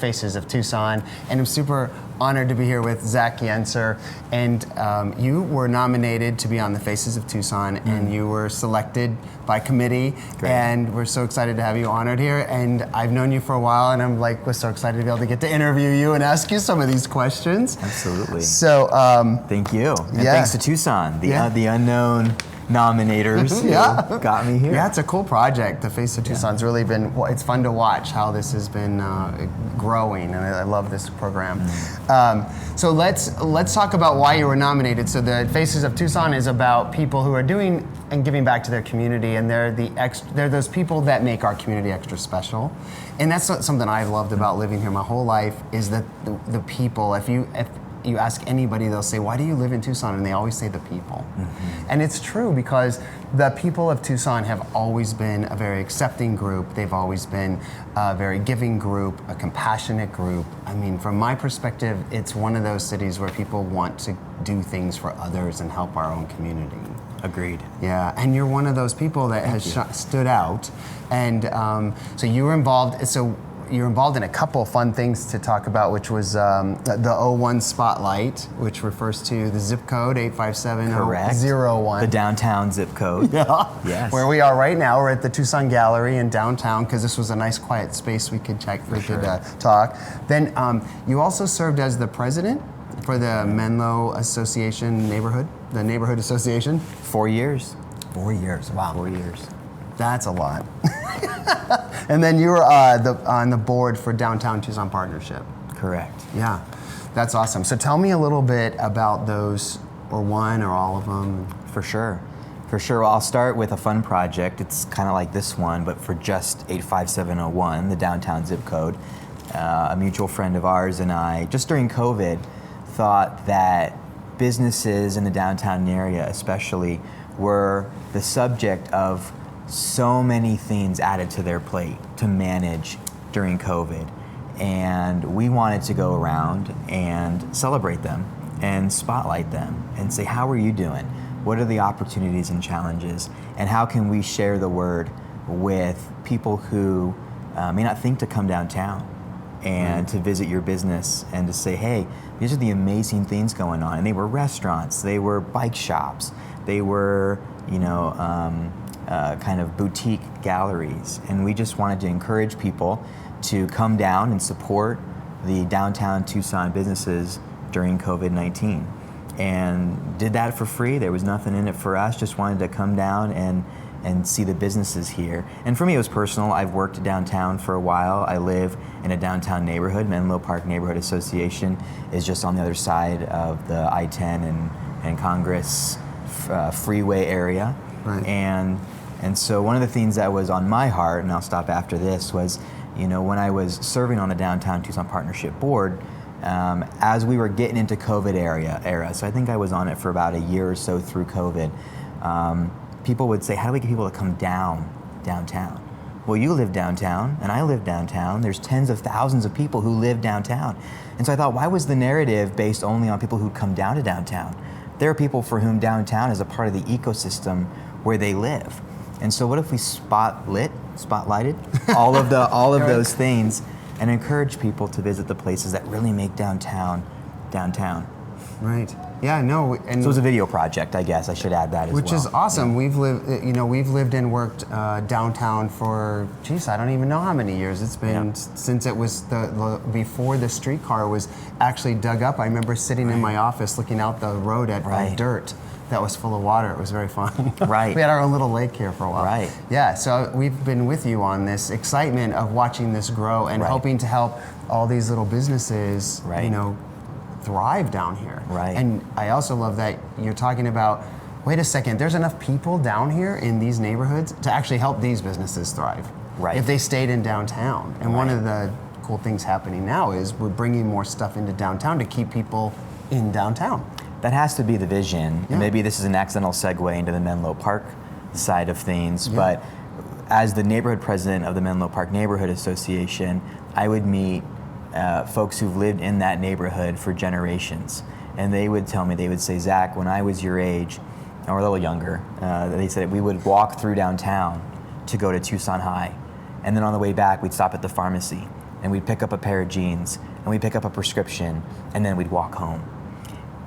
Faces of Tucson, and I'm super honored to be here with Zach Yentzer. And you were nominated to be on the Faces of Tucson, and you were selected by committee. Great. And we're so excited to have you honored here. And I've known you for a while, and was so excited to be able to get to interview you and ask you some of these questions. Absolutely. So thank you, and yeah. thanks to Tucson, the unknown nominators who got me here. Yeah, it's a cool project. The Face of Tucson's really been, it's fun to watch how this has been growing, and I love this program. So let's talk about why you were nominated. So the Faces of Tucson is about people who are doing and giving back to their community, and they're those people that make our community extra special. And that's something I've loved about living here my whole life, is that the people, if you ask anybody, they'll say, why do you live in Tucson? And they always say the people. And it's true, because the people of Tucson have always been a very accepting group. They've always been a very giving group, a compassionate group. I mean, from my perspective, it's one of those cities where people want to do things for others and help our own community. Agreed. Yeah, and you're one of those people that has stood out. And so you were involved, you're involved in a couple of fun things to talk about, which was the 01 Spotlight, which refers to the zip code 85701. The downtown zip code. Yeah. Yes. Where we are right now, we're at the Tucson Gallery in downtown, because this was a nice quiet space we could talk. Then you also served as the president for the Menlo Association the Neighborhood Association. 4 years. 4 years, wow. 4 years. That's a lot. And then you were on the board for Downtown Tucson Partnership. Correct. Yeah, that's awesome. So tell me a little bit about those, or one or all of them. For sure. Well, I'll start with a fun project. It's kind of like this one, but for just 85701, the downtown zip code. A mutual friend of ours and I, just during COVID, thought that businesses in the downtown area especially were the subject of so many things added to their plate to manage during COVID. And we wanted to go around and celebrate them and spotlight them and say, how are you doing? What are the opportunities and challenges? And how can we share the word with people who may not think to come downtown and to visit your business and to say, hey, these are the amazing things going on. And they were restaurants, they were bike shops, they were, kind of boutique galleries. And we just wanted to encourage people to come down and support the downtown Tucson businesses during COVID-19. And did that for free. There was nothing in it for us, just wanted to come down and see the businesses here. And for me, it was personal. I've worked downtown for a while. I live in a downtown neighborhood. Menlo Park Neighborhood Association is just on the other side of the I-10 and Congress freeway area. Right. And so one of the things that was on my heart, and I'll stop after this, was, when I was serving on the Downtown Tucson Partnership Board, as we were getting into COVID era, so I think I was on it for about a year or so through COVID, people would say, how do we get people to come downtown? Well, you live downtown, and I live downtown. There's tens of thousands of people who live downtown. And so I thought, why was the narrative based only on people who come down to downtown? There are people for whom downtown is a part of the ecosystem where they live. And so what if we spotlighted all of those things and encourage people to visit the places that really make downtown. Right. Yeah. No. And so it was a video project, I guess I should add that as well. Which is awesome. Yeah. We've lived and worked downtown for, I don't even know how many years. It's been since it was before the streetcar was actually dug up. I remember sitting in my office looking out the road at dirt that was full of water. It was very fun. Right. We had our own little lake here for a while. Right. Yeah, so we've been with you on this excitement of watching this grow and hoping to help all these little businesses, thrive down here. Right. And I also love that you're talking about, wait a second, there's enough people down here in these neighborhoods to actually help these businesses thrive. Right. If they stayed in downtown. And one of the cool things happening now is we're bringing more stuff into downtown to keep people in downtown. That has to be the vision. Yeah. Maybe this is an accidental segue into the Menlo Park side of things, but as the neighborhood president of the Menlo Park Neighborhood Association, I would meet folks who've lived in that neighborhood for generations. And they would tell me, they would say, Zach, when I was your age, or a little younger, they said we would walk through downtown to go to Tucson High. And then on the way back, we'd stop at the pharmacy. and we'd pick up a pair of jeans, and we'd pick up a prescription, and then we'd walk home.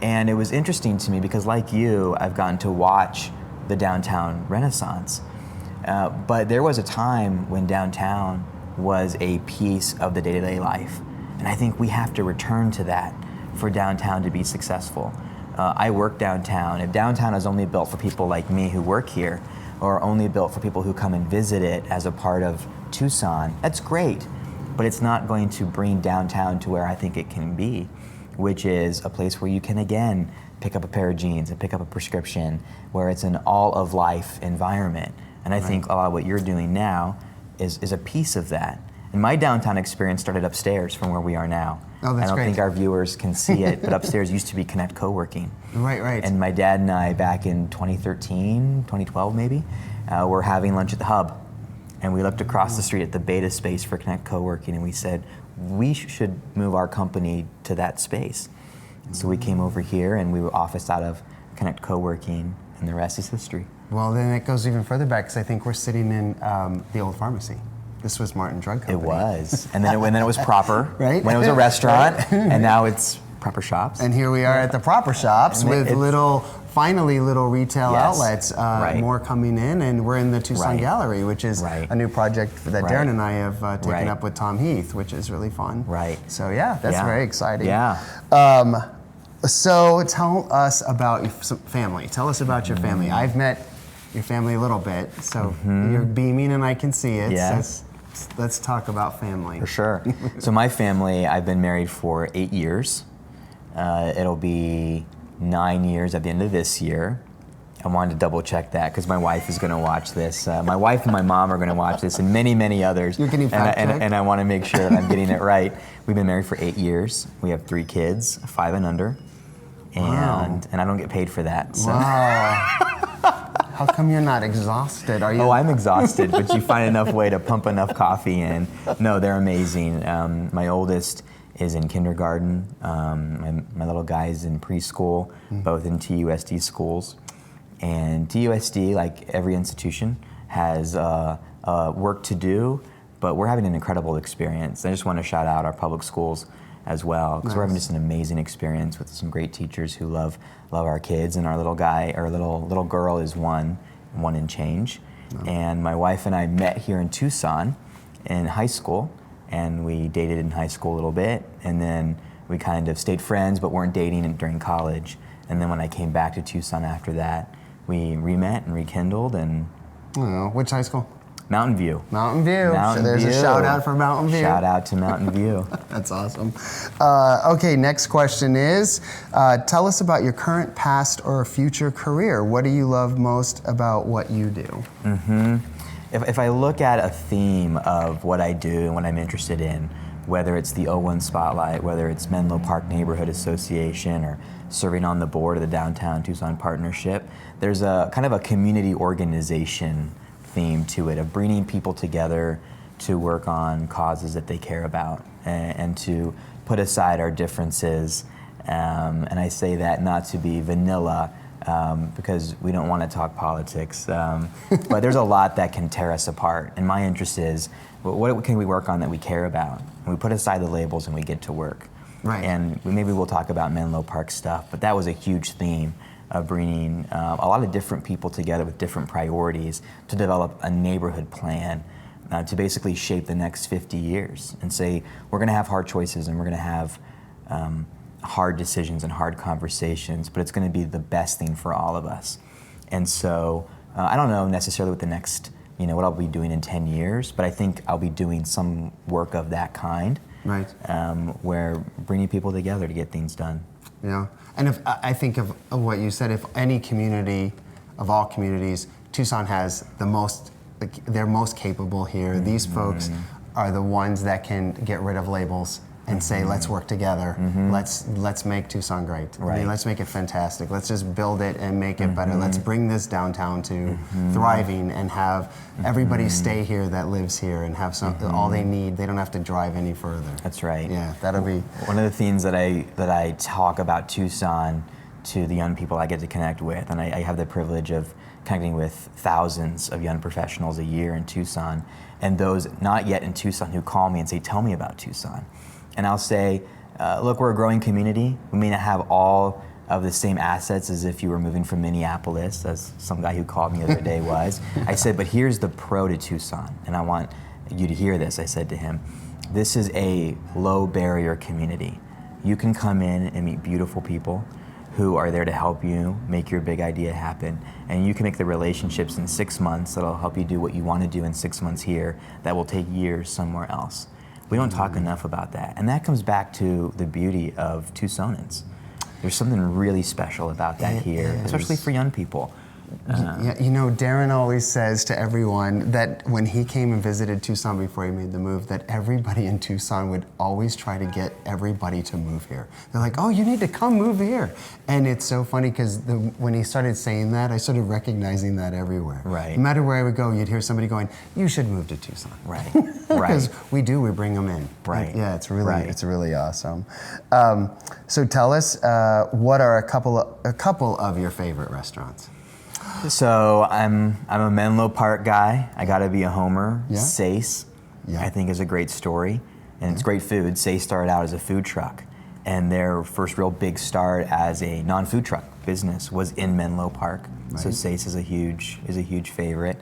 And it was interesting to me because, like you, I've gotten to watch the downtown renaissance. But there was a time when downtown was a piece of the day-to-day life. And I think we have to return to that for downtown to be successful. I work downtown. If downtown is only built for people like me who work here, or only built for people who come and visit it as a part of Tucson, that's great. But it's not going to bring downtown to where I think it can be, which is a place where you can again pick up a pair of jeans and pick up a prescription, where it's an all-of-life environment. And I think a lot of what you're doing now is a piece of that. And my downtown experience started upstairs from where we are now. Oh, that's I don't great. think our viewers can see it, but upstairs used to be Connect Co-working. Right. And my dad and I, back in 2013, 2012 maybe, were having lunch at the Hub. And we looked across the street at the beta space for Connect Co-working, and we said, we should move our company to that space. So we came over here, and we were officed out of Connect Co-working, and the rest is history. Well, then it goes even further back, because I think we're sitting in the old pharmacy. This was Martin Drug Company. It was, and then it was Proper, right? When it was a restaurant, and now it's Proper Shops. And here we are at the Proper Shops And with finally little retail Yes. outlets, more coming in, and we're in the Tucson Gallery, which is a new project that Darren and I have taken up with Tom Heath, which is really fun. Right. So yeah, that's very exciting. Yeah. So tell us about your family. Tell us about your family. I've met your family a little bit, so you're beaming and I can see it. Yes. So let's talk about family. For sure. So my family, I've been married for 8 years. It'll be 9 years at the end of this year. I wanted to double check that because my wife is going to watch this. My wife and my mom are going to watch this, and many, many others. You're getting fact-checked? And I want to make sure that I'm getting it right. We've been married for 8 years. We have 3 kids, 5 and under. And I don't get paid for that. So. Wow. How come you're not exhausted? Are you? Oh, I'm exhausted, but you find enough way to pump enough coffee in. No, they're amazing. My oldest is in kindergarten. My little guy is in preschool, both in TUSD schools. And TUSD, like every institution, has work to do, but we're having an incredible experience. I just want to shout out our public schools as well, because we're having just an amazing experience with some great teachers who love our kids. And our little guy, our little girl is one and change. Oh. And my wife and I met here in Tucson in high school, and we dated in high school a little bit, and then we kind of stayed friends but weren't dating during college. And then when I came back to Tucson after that, we re-met and rekindled. And which high school? Mountain View. Mountain View. So there's a shout out for Mountain View. Shout out to Mountain View. That's awesome. Okay, next question is, tell us about your current, past, or future career. What do you love most about what you do? If I look at a theme of what I do and what I'm interested in, whether it's the O1 Spotlight, whether it's Menlo Park Neighborhood Association, or serving on the board of the Downtown Tucson Partnership, there's a kind of a community organization theme to it, of bringing people together to work on causes that they care about, and to put aside our differences. And I say that not to be vanilla, because we don't want to talk politics, but there's a lot that can tear us apart. And my interest is, what can we work on that we care about? And we put aside the labels and we get to work. Right. And maybe we'll talk about Menlo Park stuff, but that was a huge theme of bringing a lot of different people together with different priorities to develop a neighborhood plan to basically shape the next 50 years and say, we're going to have hard choices and we're going to have hard decisions and hard conversations, but it's going to be the best thing for all of us. And so I don't know necessarily what the next, what I'll be doing in 10 years, but I think I'll be doing some work of that kind. Right. Where bringing people together to get things done. Yeah. And if I think of what you said, if any community, of all communities, Tucson has they're most capable here. These folks are the ones that can get rid of labels and say, let's work together. Let's make Tucson great. Right. I mean, let's make it fantastic. Let's just build it and make it better. Let's bring this downtown to thriving and have everybody stay here that lives here and have all they need. They don't have to drive any further. That's right. Yeah, that'll be one of the things that I talk about Tucson to the young people I get to connect with. And I have the privilege of connecting with thousands of young professionals a year in Tucson, and those not yet in Tucson who call me and say, tell me about Tucson. And I'll say, look, we're a growing community. We may not have all of the same assets as if you were moving from Minneapolis, as some guy who called me the other day was. I said, but here's the pro to Tucson, and I want you to hear this. I said to him, this is a low barrier community. You can come in and meet beautiful people who are there to help you make your big idea happen. And you can make the relationships in 6 months that'll help you do what you want to do in 6 months here that will take years somewhere else. We don't talk enough about that. And that comes back to the beauty of Tucsonans. There's something really special about that here, especially for young people. Yeah, you know, Darren always says to everyone that when he came and visited Tucson before he made the move, that everybody in Tucson would always try to get everybody to move here. They're like, oh, you need to come move here. And it's so funny because when he started saying that, I started recognizing that everywhere. Right. No matter where I would go, you'd hear somebody going, you should move to Tucson. Right, Because we bring them in. Right. And yeah, it's really awesome. So tell us, what are a couple of your favorite restaurants? So I'm a Menlo Park guy. I gotta be a homer. Yeah. Sace, Yeah. I think is a great story, and it's great food. Sace started out as a food truck, and their first real big start as a non-food truck business was in Menlo Park. Right. So Sace is a huge favorite.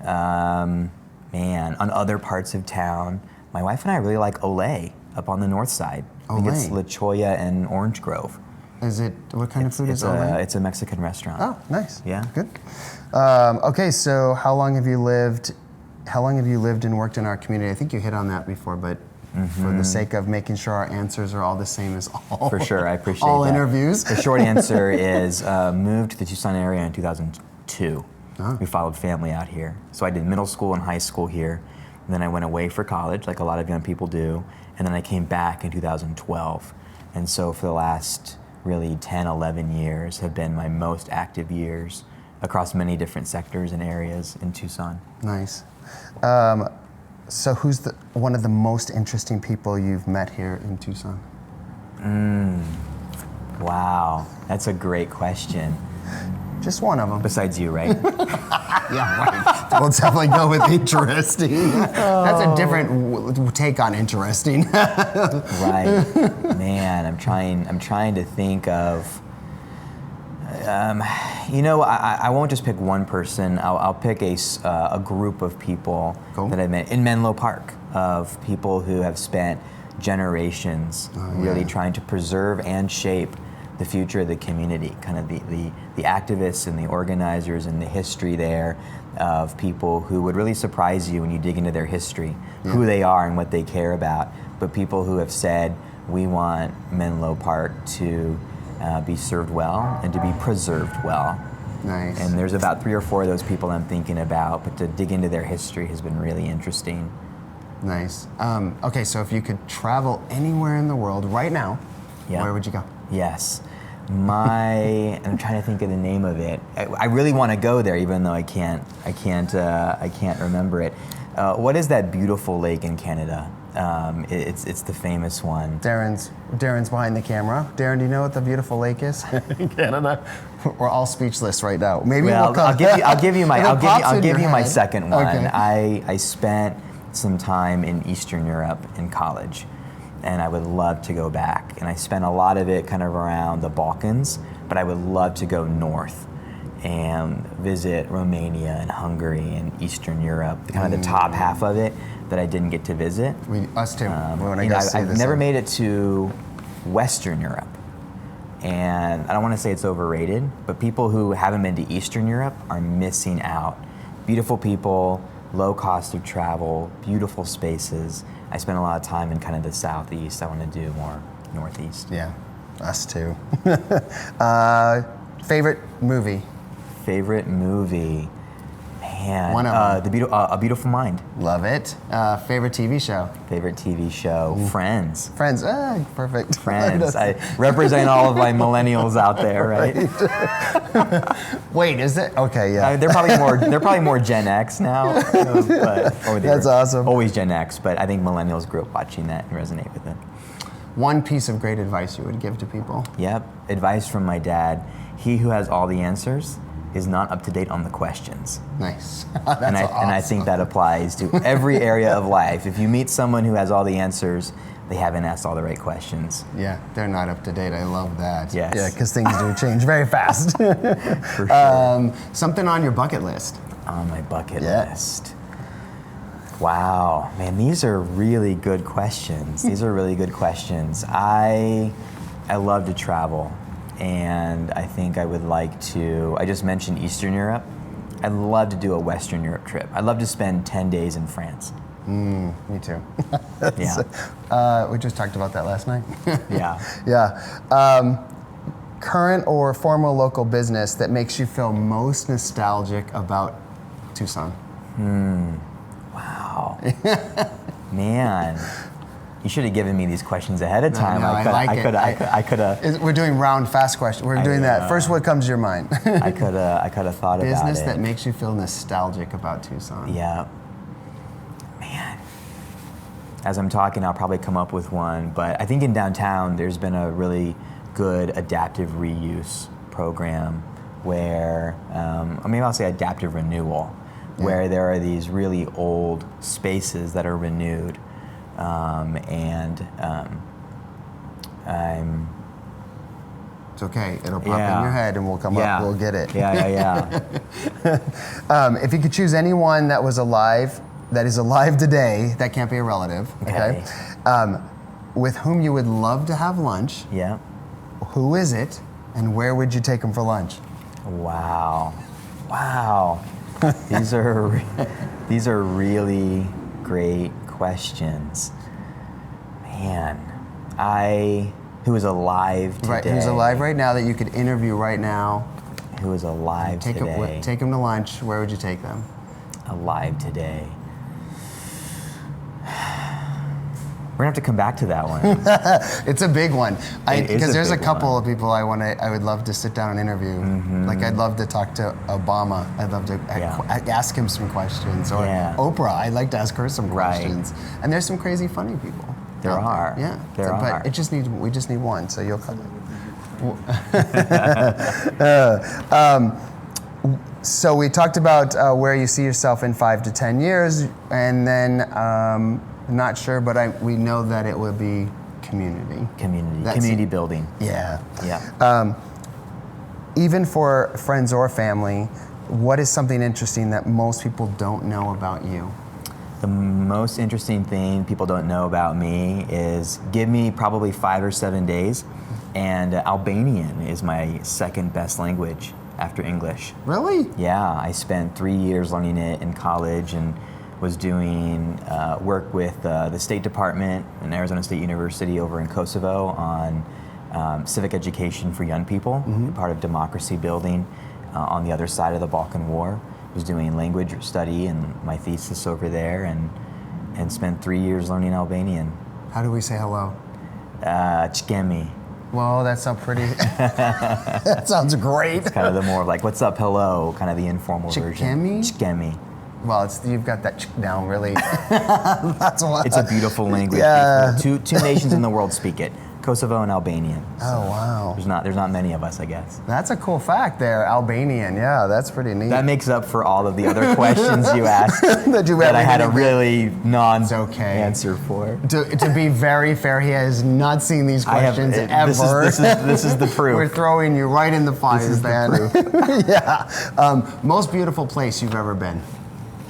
Man, on other parts of town, my wife and I really like Olay up on the north side. I think it's Olay. La Cholla and Orange Grove. What kind of food is Olay? It's a Mexican restaurant. Oh, nice. Yeah. Good. Okay, so how long have you lived and worked in our community? I think you hit on that before, but for the sake of making sure our answers are all the same as all. For sure, I appreciate all that. interviews. The short answer is moved to the Tucson area in 2002. Oh. We followed family out here. So I did middle school and high school here. And then I went away for college, like a lot of young people do. And then I came back in 2012. And so for the last really 10, 11 years have been my most active years across many different sectors and areas in Tucson. Nice. So who's one of the most interesting people you've met here in Tucson? Wow, that's a great question. Just one of them. Besides you, right? Yeah, right. We'll definitely go with interesting. That's a different take on interesting. Right, man. I'm trying to think of. I won't just pick one person. I'll pick a group of people that I met in Menlo Park, of people who have spent generations really trying to preserve and shape the future of the community, kind of the activists and the organizers and the history there of people who would really surprise you when you dig into their history, who they are and what they care about, but people who have said, we want Menlo Park to be served well and to be preserved well. Nice. And there's about 3 or 4 of those people I'm thinking about, but to dig into their history has been really interesting. Nice. Okay, so if you could travel anywhere in the world right now, where would you go? Yes. I'm trying to think of the name of it. I really want to go there, even though I can't remember it. What is that beautiful lake in Canada? It's the famous one. Darren's behind the camera. Darren, do you know what the beautiful lake is in Canada? We're all speechless right now. Maybe I'll give you my head. second one. Okay. I spent some time in Eastern Europe in college, and I would love to go back. And I spent a lot of it kind of around the Balkans, but I would love to go north and visit Romania and Hungary and Eastern Europe, kind of the top half of it that I didn't get to visit. Us too. I've never made it to Western Europe. And I don't want to say it's overrated, but people who haven't been to Eastern Europe are missing out. Beautiful people, low cost of travel, beautiful spaces. I spent a lot of time in kind of the southeast. I want to do more northeast. Yeah, us too. Favorite movie? Favorite movie? Man, One of them. A Beautiful Mind. Love it. Favorite TV show? Favorite TV show? Friends. Friends. Perfect. Friends. I represent all of my millennials out there, right? Wait, is it? Okay, yeah. They're probably more Gen X now. That's awesome. Always Gen X, but I think millennials grew up watching that and resonate with it. one piece of great advice you would give to people? Yep. Advice from my dad. He who has all the answers is not up to date on the questions. Nice. And I think that applies to every area of life. If you meet someone who has all the answers, they haven't asked all the right questions. Yeah, they're not up to date. I love that. Yes. Yeah, because things do change very fast. For sure. Something on your bucket list. On my bucket list. Wow, man, these are really good questions. These are really good questions. I love to travel, and I think I would like to, I just mentioned Eastern Europe. I'd love to do a Western Europe trip. I'd love to spend 10 days in France. Me too. Yeah. We just talked about that last night. Yeah. Yeah. Current or former local business that makes you feel most nostalgic about Tucson? Wow. Man. You should have given me these questions ahead of time. No, I could have. We're doing round fast questions. We're doing that. First, what comes to your mind? I could have thought about it. Business that makes you feel nostalgic about Tucson. Yeah. Man. As I'm talking, I'll probably come up with one, but I think in downtown there's been a really good adaptive reuse program where, or maybe I'll say adaptive renewal, where there are these really old spaces that are renewed. It's okay. It'll pop in your head, and we'll come up. We'll get it. Yeah. If you could choose anyone that was alive, that is alive today, that can't be a relative. Okay. With whom you would love to have lunch. Yeah. Who is it, and where would you take them for lunch? Wow. These are really great questions. Man, who is alive today? Right, who's alive right now that you could interview right now? Who is alive today? Take them to lunch. Where would you take them? Alive today. We're gonna have to come back to that one. It's a big one. Because there's a couple one. of people I would love to sit down and interview. Like I'd love to talk to Obama. I'd love to ask him some questions. Or Oprah. I'd like to ask her some questions. And there's some crazy funny people. There are. Yeah. There are. But we just need one. So you'll come. So we talked about where you see yourself in 5 to 10 years, and then. Not sure, but we know that it would be community. Community building. Yeah. Yeah. Even for friends or family, what is something interesting that most people don't know about you? The most interesting thing people don't know about me is give me probably 5 or 7 days, and Albanian is my second best language after English. Really? Yeah, I spent 3 years learning it in college and was doing work with the State Department in Arizona State University over in Kosovo on civic education for young people, part of democracy building on the other side of the Balkan War. Was doing language study and my thesis over there, and spent 3 years learning Albanian. How do we say hello? Ç'kemi. Well, that sounds pretty. That sounds great. It's kind of the more like what's up, hello, kind of the informal version. Ç'kemi. Well, you've got that down really. That's what. It's a beautiful language. Yeah. Two nations in the world speak it: Kosovo and Albanian. So oh wow. There's not many of us, I guess. That's a cool fact there, Albanian. Yeah, that's pretty neat. That makes up for all of the other questions you asked that I had a really answer for. To be very fair, he has not seen these questions ever. This is the proof. We're throwing you right in the fire, man. Yeah. Most beautiful place you've ever been.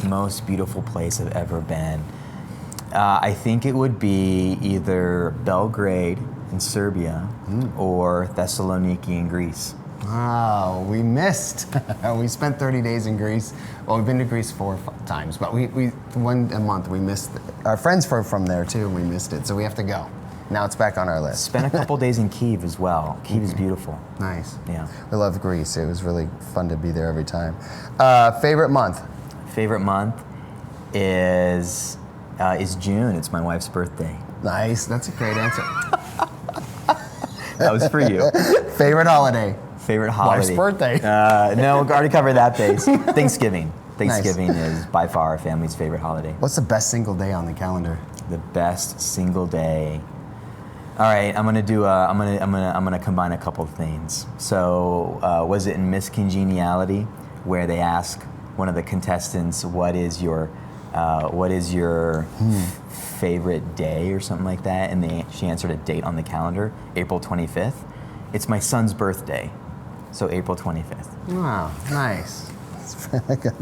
Most beautiful place I've ever been. I think it would be either Belgrade in Serbia or Thessaloniki in Greece. Wow, we missed. We spent 30 days in Greece. Well, we've been to Greece 4 times, but we a month we missed. Our friends were from there too, and we missed it, so we have to go. Now it's back on our list. Spent a couple days in Kyiv as well. Kyiv is beautiful. Nice. Yeah. We love Greece. It was really fun to be there every time. Favorite month? Favorite month is June. It's my wife's birthday. Nice. That's a great answer. That was for you. Favorite holiday? Favorite holiday? Wife's birthday. No, we already covered that base. Thanksgiving. Thanksgiving Nice. is by far our family's favorite holiday. What's the best single day on the calendar? The best single day. All right, I'm gonna combine a couple of things. So, was it in Miss Congeniality where they ask one of the contestants, what is your favorite day or something like that, and she answered a date on the calendar, April 25th. It's my son's birthday, so April 25th. Wow, nice. Really good.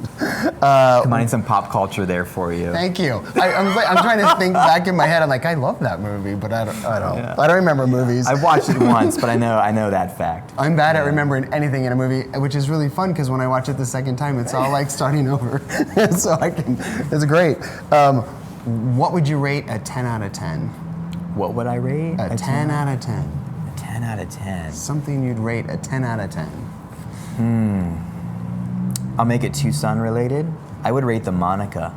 Combining some pop culture there for you. Thank you. I'm trying to think back in my head. I'm like, I love that movie, but I don't remember movies. I've watched it once, but I know that fact. I'm bad at remembering anything in a movie, which is really fun because when I watch it the second time, it's all like starting over. So it's great. What would you rate a 10 out of 10? What would I rate? A 10 out of 10. A 10 out of 10. Something you'd rate a 10 out of 10. I'll make it Tucson related. I would rate the Monica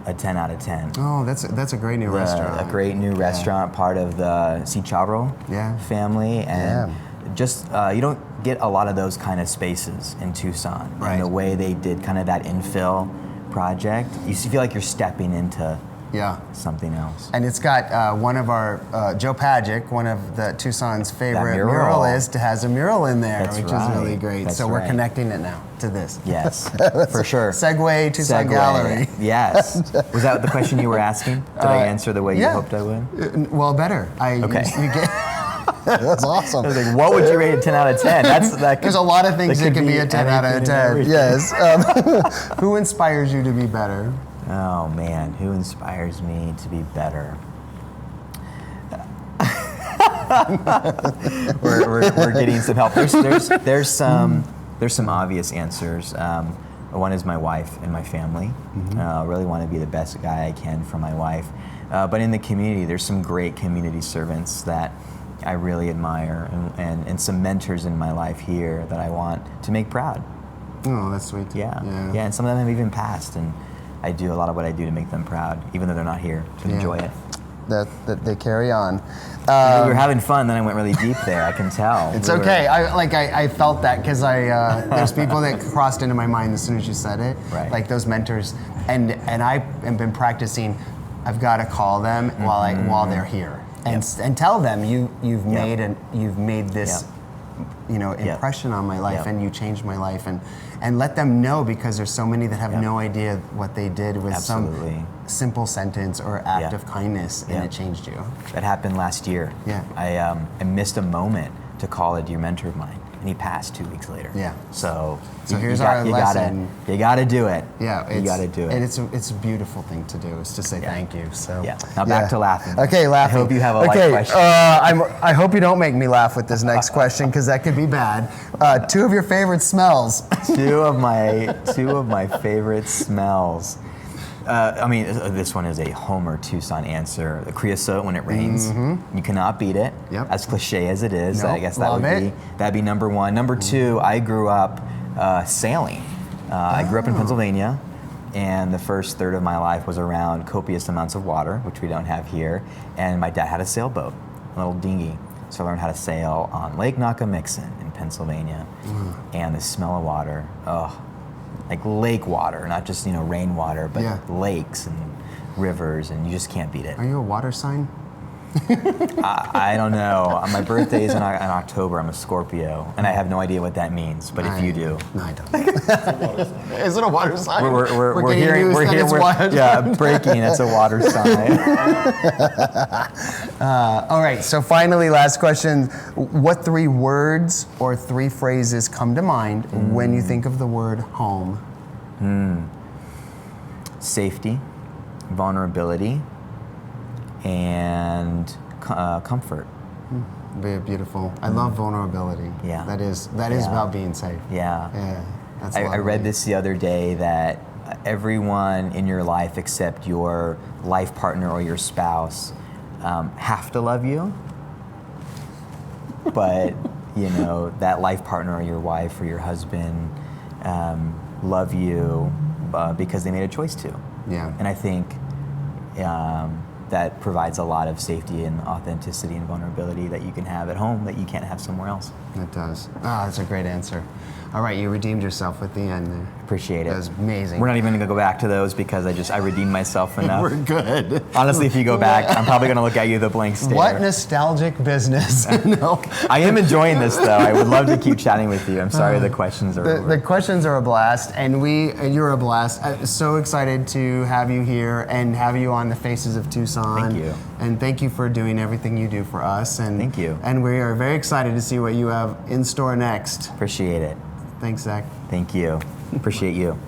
a 10 out of 10. Oh, that's a great new restaurant. A great new restaurant, part of the Cicharo family, and just you don't get a lot of those kind of spaces in Tucson. Right. And the way they did kind of that infill project, you feel like you're stepping into something else. And it's got one of our, Joe Pagic, one of the Tucson's favorite mural. muralists, has a mural in there, That's which right. is really great. That's so we're right. connecting it now to this. Yes, for sure. Segue Tucson Gallery. Yes. Was that the question you were asking? Did I answer the way you hoped I would? Well, better. Okay. That's awesome. I was like, what would you rate a 10 out of 10? There's a lot of things that can be a 10 out of 10. Yes. Who inspires you to be better? Oh man, who inspires me to be better? we're getting some help. There's some obvious answers. One is my wife and my family. I really want to be the best guy I can for my wife. But in the community, there's some great community servants that I really admire, and some mentors in my life here that I want to make proud. Oh, that's sweet. Yeah, and some of them have even passed, and I do a lot of what I do to make them proud, even though they're not here to enjoy it. That they carry on. We were having fun, then I went really deep there, I can tell. It's okay. I felt that because there's people that crossed into my mind as soon as you said it. Right. Like those mentors, and I have been practicing. I've got to call them while they're here, and tell them you've made this impression on my life, and you changed my life, and let them know, because there's so many that have no idea what they did with some simple sentence or act of kindness, and it changed you. That happened last year. Yeah. I missed a moment to call a dear mentor of mine, and he passed 2 weeks later. Yeah. So here's our lesson. You gotta do it. Yeah, you gotta do it. And it's a beautiful thing to do, is to say thank you. So now back to laughing. Okay, laughing. I hope you have a light question. I hope you don't make me laugh with this next question, because that could be bad. 2 of your favorite smells. Two of my favorite smells. This one is a Homer Tucson answer. The creosote when it rains, you cannot beat it. Yep. As cliche as it is, Nope, I guess that'd be number one. Number two, I grew up sailing. I grew up in Pennsylvania, and the first third of my life was around copious amounts of water, which we don't have here. And my dad had a sailboat, a little dinghy. So I learned how to sail on Lake Nakamixon in Pennsylvania. And the smell of water, like lake water, not just rainwater, but lakes and rivers, and you just can't beat it. Are you a water sign? I don't know. My birthday is in October. I'm a Scorpio, and I have no idea what that means. But if you do, no, I don't. Is it a water sign? We're hearing breaking. It's a water sign. All right. So finally, last question: what 3 words or 3 phrases come to mind when you think of the word home? Safety, vulnerability, and comfort. Very beautiful. I love vulnerability. Yeah. That is about being safe. Yeah. Yeah. That's I read lovely. this the other day, that everyone in your life except your life partner or your spouse have to love you, but that life partner or your wife or your husband love you because they made a choice to. Yeah. And I think that provides a lot of safety and authenticity and vulnerability that you can have at home that you can't have somewhere else. It does. Ah, that's a great answer. All right, you redeemed yourself at the end there. Appreciate it. That was amazing. We're not even going to go back to those because I redeemed myself enough. We're good. Honestly, if you go back, I'm probably going to look at you with a blank stare. What nostalgic business? No. I am enjoying this, though. I would love to keep chatting with you. I'm sorry the questions are over. The questions are a blast, and you're a blast. I'm so excited to have you here and have you on the Faces of Tucson. Thank you. And thank you for doing everything you do for us. And Thank you. And we are very excited to see what you have in store next. Appreciate it. Thanks, Zach. Thank you. Appreciate you.